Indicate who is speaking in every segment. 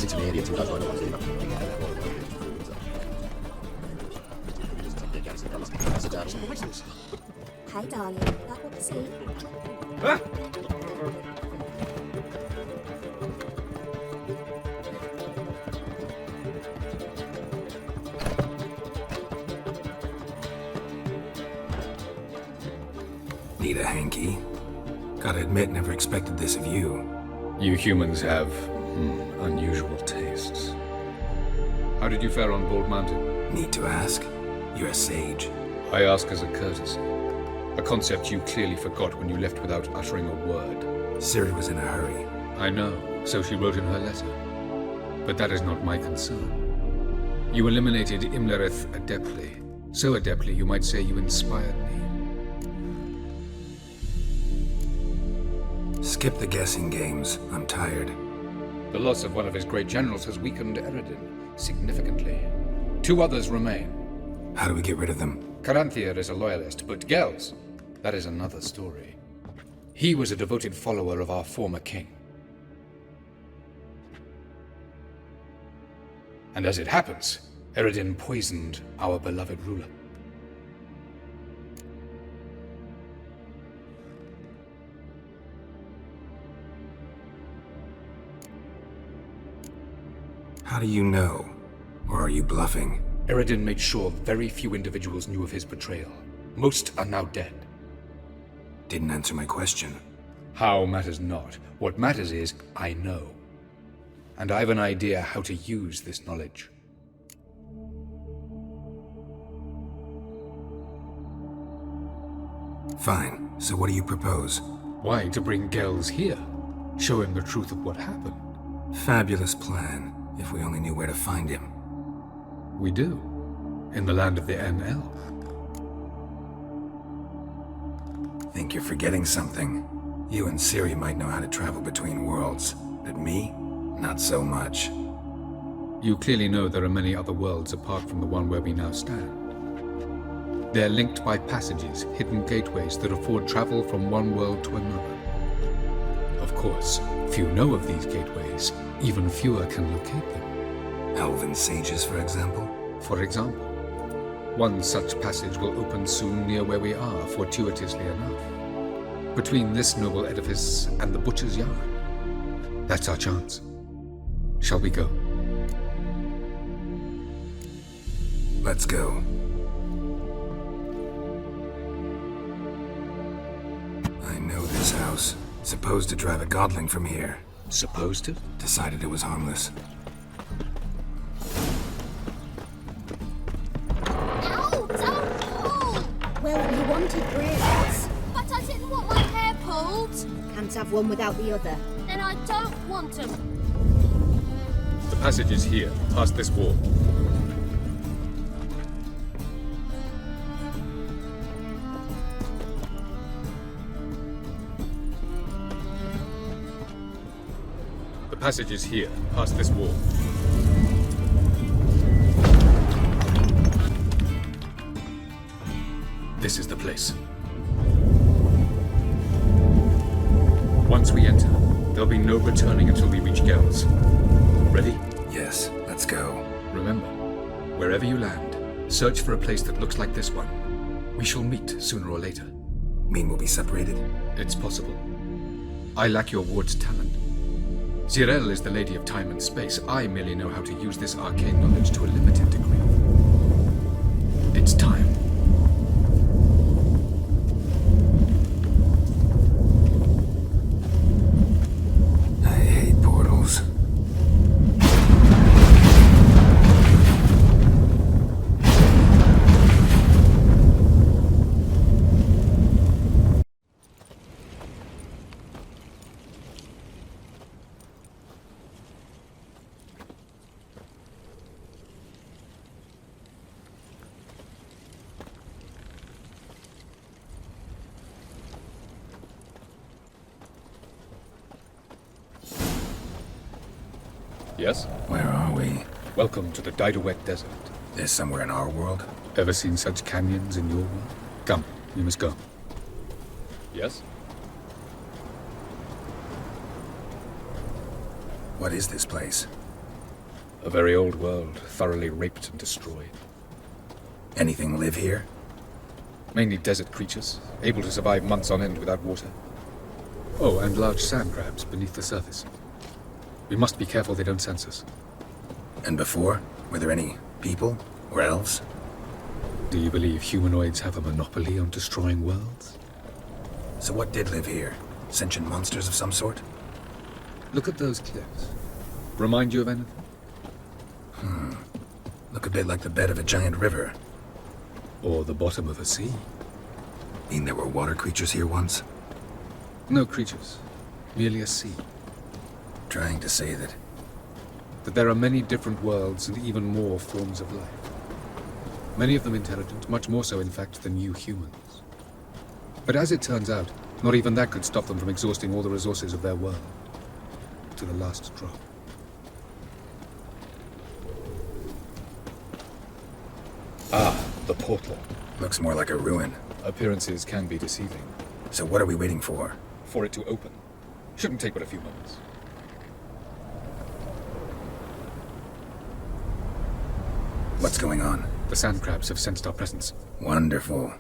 Speaker 1: sitter ledig til alt var
Speaker 2: Hi, darling. That will be sweet.
Speaker 3: Need a hanky? Gotta admit, never expected this of you.
Speaker 4: You humans have unusual tastes. How did you fare on Bald Mountain?
Speaker 3: Need to ask? You're a sage.
Speaker 4: I ask as a courtesy. A concept you clearly forgot when you left without uttering a word.
Speaker 3: Ciri was in a hurry.
Speaker 4: I know, so she wrote in her letter. But that is not my concern. You eliminated Imlerith adeptly. So adeptly you might say you inspired me.
Speaker 3: Skip the guessing games. I'm tired.
Speaker 4: The loss of one of his great generals has weakened Eredin significantly. 2 others remain.
Speaker 3: How do we get rid of them?
Speaker 4: Caranthir is a loyalist, but Gels, that is another story. He was a devoted follower of our former king. And as it happens, Eredin poisoned our beloved ruler.
Speaker 3: How do you know? Or are you bluffing?
Speaker 4: Eredin made sure very few individuals knew of his betrayal. Most are now dead.
Speaker 3: Didn't answer my question.
Speaker 4: How matters not. What matters is, I know. And I have an idea how to use this knowledge.
Speaker 3: Fine. So what do you propose?
Speaker 4: Why, to bring Gels here. Show him the truth of what happened.
Speaker 3: Fabulous plan, if we only knew where to find him.
Speaker 4: We do. In the land of the NL.
Speaker 3: Think you're forgetting something. You and Ciri might know how to travel between worlds, but me? Not so much.
Speaker 4: You clearly know there are many other worlds apart from the one where we now stand. They're linked by passages, hidden gateways that afford travel from one world to another. Of course, few know of these gateways. Even fewer can locate them.
Speaker 3: Elven sages, for example?
Speaker 4: For example. One such passage will open soon near where we are, fortuitously enough. Between this noble edifice and the butcher's yard. That's our chance. Shall we go?
Speaker 3: Let's go. I know this house. Supposed to drive a godling from here.
Speaker 4: Supposed to?
Speaker 3: Decided it was harmless.
Speaker 2: Ow! Don't pull! Well, you wanted braids.
Speaker 5: But I didn't want my hair pulled.
Speaker 2: Can't have one without the other.
Speaker 5: Then I don't want them.
Speaker 4: The passage is here, past this wall. The passage is here, past this wall. This is the place. Once we enter, there'll be no returning until we reach Gels. Ready?
Speaker 3: Yes, let's go.
Speaker 4: Remember, wherever you land, search for a place that looks like this one. We shall meet sooner or later.
Speaker 3: Mean we'll be separated?
Speaker 4: It's possible. I lack your ward's talent. Geralt is the lady of time and space. I merely know how to use this arcane knowledge to a limited degree. It's time.
Speaker 3: I hate portals.
Speaker 4: Yes?
Speaker 3: Where are we?
Speaker 4: Welcome to the Daiduet Desert.
Speaker 3: This somewhere in our world?
Speaker 4: Ever seen such canyons in your world? Come, we must go. Yes?
Speaker 3: What is this place?
Speaker 4: A very old world, thoroughly raped and destroyed.
Speaker 3: Anything live here?
Speaker 4: Mainly desert creatures, able to survive months on end without water. Oh, and large sand crabs beneath the surface. We must be careful they don't sense us.
Speaker 3: And before? Were there any people? Or elves?
Speaker 4: Do you believe humanoids have a monopoly on destroying worlds?
Speaker 3: So what did live here? Sentient monsters of some sort?
Speaker 4: Look at those cliffs. Remind you of anything?
Speaker 3: Look a bit like the bed of a giant river.
Speaker 4: Or the bottom of a sea?
Speaker 3: Mean there were water creatures here once?
Speaker 4: No creatures. Merely a sea.
Speaker 3: Trying to say that...
Speaker 4: That there are many different worlds and even more forms of life. Many of them intelligent, much more so in fact than you humans. But as it turns out, not even that could stop them from exhausting all the resources of their world. To the last drop. Ah, the portal.
Speaker 3: Looks more like a ruin.
Speaker 4: Appearances can be deceiving.
Speaker 3: So what are we waiting for?
Speaker 4: For it to open. Shouldn't take but a few moments.
Speaker 3: What's going on?
Speaker 4: The sand crabs have sensed our presence.
Speaker 3: Wonderful.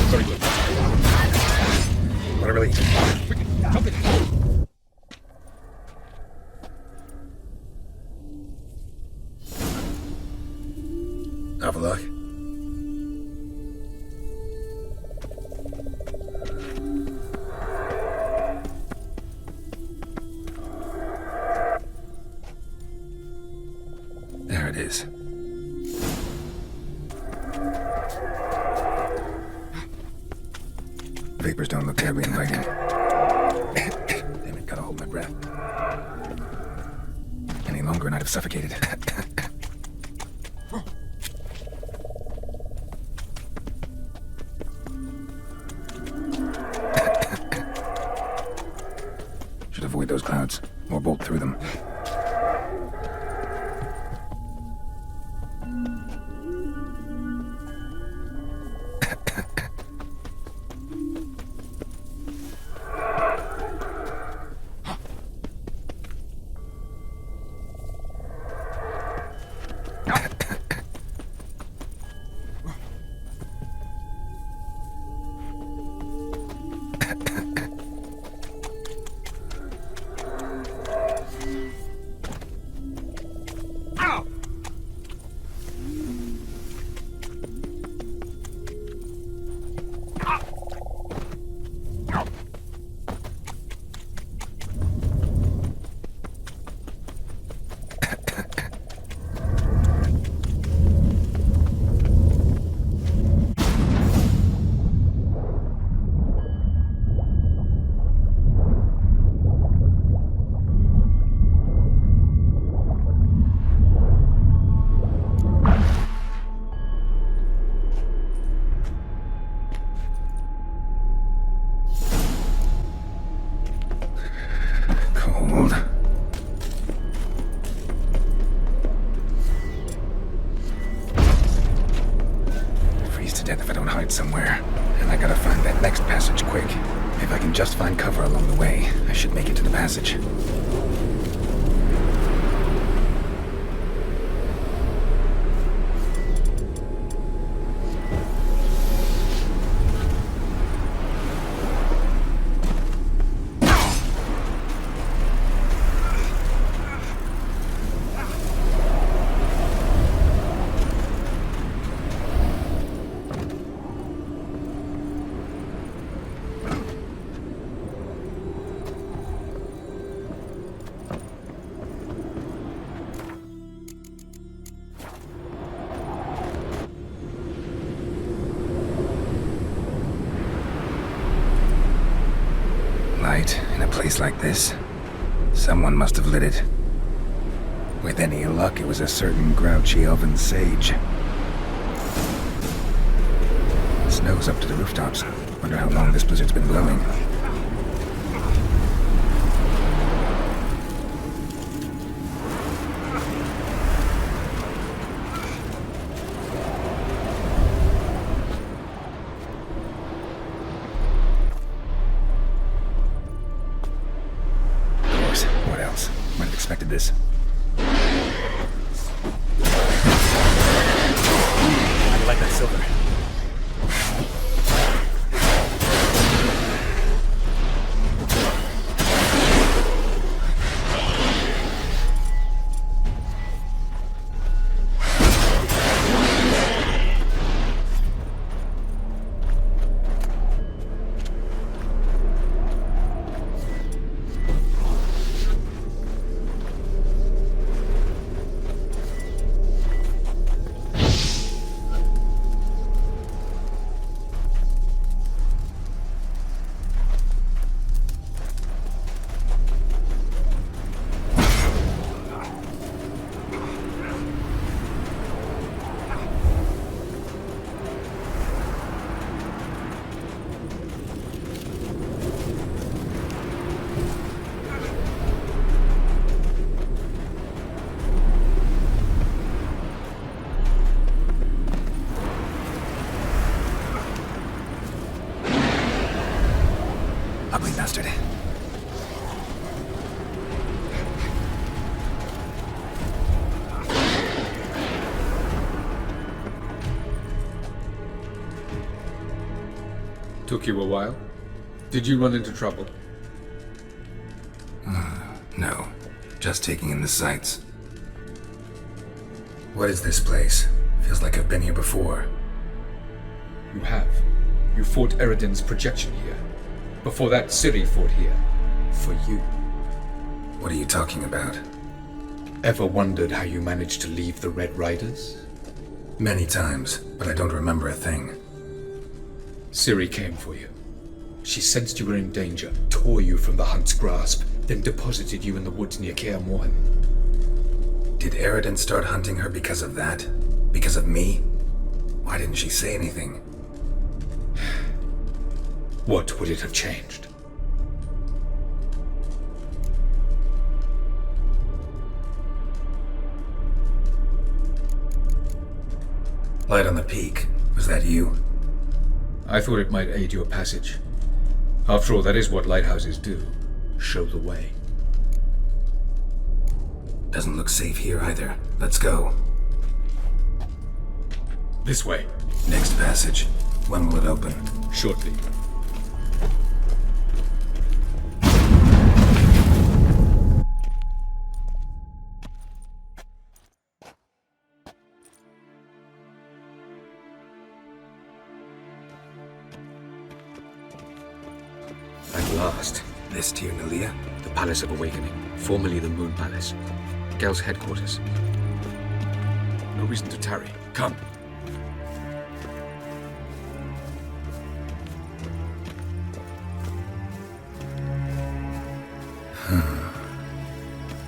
Speaker 4: Very good.
Speaker 3: What really?
Speaker 4: Quick, jump in.
Speaker 3: Have a look. There it is. Vapors don't look terribly inviting. Damn it, gotta hold my breath. Any longer and I'd have suffocated. Should avoid those clouds, or bolt through them. Cold. Freeze to death if I don't hide somewhere. And I gotta find that next passage quick. If I can just find cover along the way, I should make it to the passage. place like this. Someone must have lit it. With any luck, it was a certain grouchy elven sage. Snow's up to the rooftops. Wonder how long this blizzard's been blowing. Of course, what else? Might have expected this.
Speaker 1: How do you like that silver?
Speaker 3: Ugly bastard.
Speaker 4: Took you a while? Did you run into trouble?
Speaker 3: No. Just taking in the sights. What is this place? Feels like I've been here before.
Speaker 4: You have. You fought Eridan's projection here. Before that, Ciri fought here. For you.
Speaker 3: What are you talking about?
Speaker 4: Ever wondered how you managed to leave the Red Riders?
Speaker 3: Many times, but I don't remember a thing.
Speaker 4: Ciri came for you. She sensed you were in danger, tore you from the Hunt's grasp, then deposited you in the woods near Kaer Morhen.
Speaker 3: Did Eridan start hunting her because of that? Because of me? Why didn't she say anything?
Speaker 4: What would it have changed?
Speaker 3: Light on the peak. Was that you?
Speaker 4: I thought it might aid your passage. After all, that is what lighthouses do. Show the way.
Speaker 3: Doesn't look safe here either. Let's go.
Speaker 4: This way.
Speaker 3: Next passage. When will it open?
Speaker 4: Shortly. At last.
Speaker 3: This Tyr Nalia?
Speaker 4: The Palace of Awakening, formerly the Moon Palace. Gel's headquarters. No reason to tarry. Come.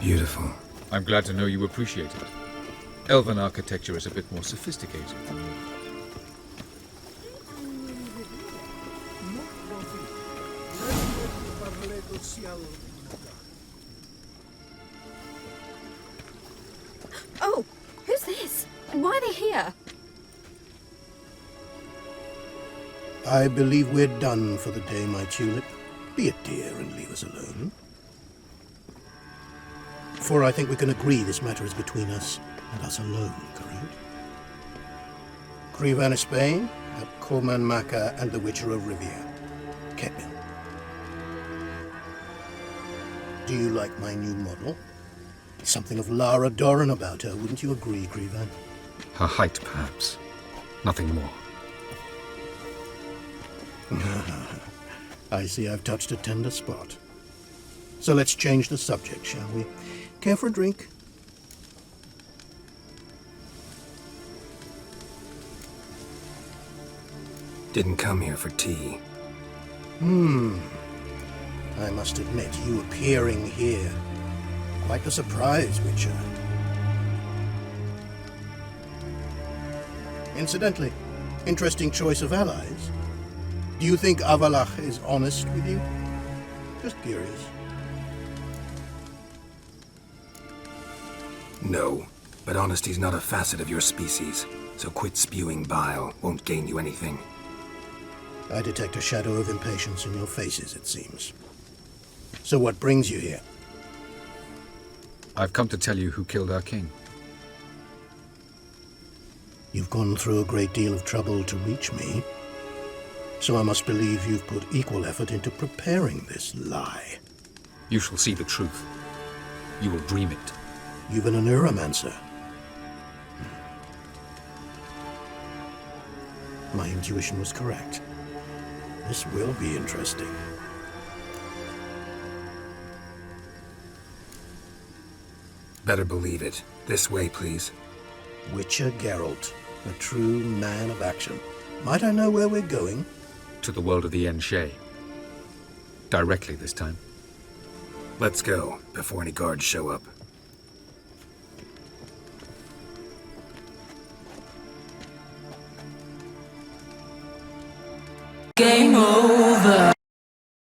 Speaker 3: Beautiful.
Speaker 4: I'm glad to know you appreciate it. Elven architecture is a bit more sophisticated.
Speaker 2: Oh, who's this? And why are they here?
Speaker 6: I believe we're done for the day, my tulip. Be a dear and leave us alone. For I think we can agree this matter is between us and us alone, correct? Crivan of Spain, at Corman Maca and the Witcher of Rivia. Ketlin. Do you like my new model? Something of Lara Doran about her, wouldn't you agree, Crivan?
Speaker 4: Her height, perhaps. Nothing more.
Speaker 6: I see I've touched a tender spot. So let's change the subject, shall we? Care for a drink?
Speaker 3: Didn't come here for tea.
Speaker 6: I must admit, you appearing here, quite a surprise, Witcher. Incidentally, interesting choice of allies. Do you think Avalach is honest with you? Just curious.
Speaker 3: No, but honesty's not a facet of your species, so quit spewing bile. Won't gain you anything.
Speaker 6: I detect a shadow of impatience in your faces, it seems. So what brings you here?
Speaker 4: I've come to tell you who killed our king.
Speaker 6: You've gone through a great deal of trouble to reach me, so I must believe you've put equal effort into preparing this lie.
Speaker 4: You shall see the truth. You will dream it.
Speaker 6: You've been a neuromancer. My intuition was correct. This will be interesting.
Speaker 3: Better believe it. This way, please.
Speaker 6: Witcher Geralt, a true man of action. Might I know where we're going?
Speaker 4: To the world of the Enshe. Directly this time.
Speaker 3: Let's go, before any guards show up.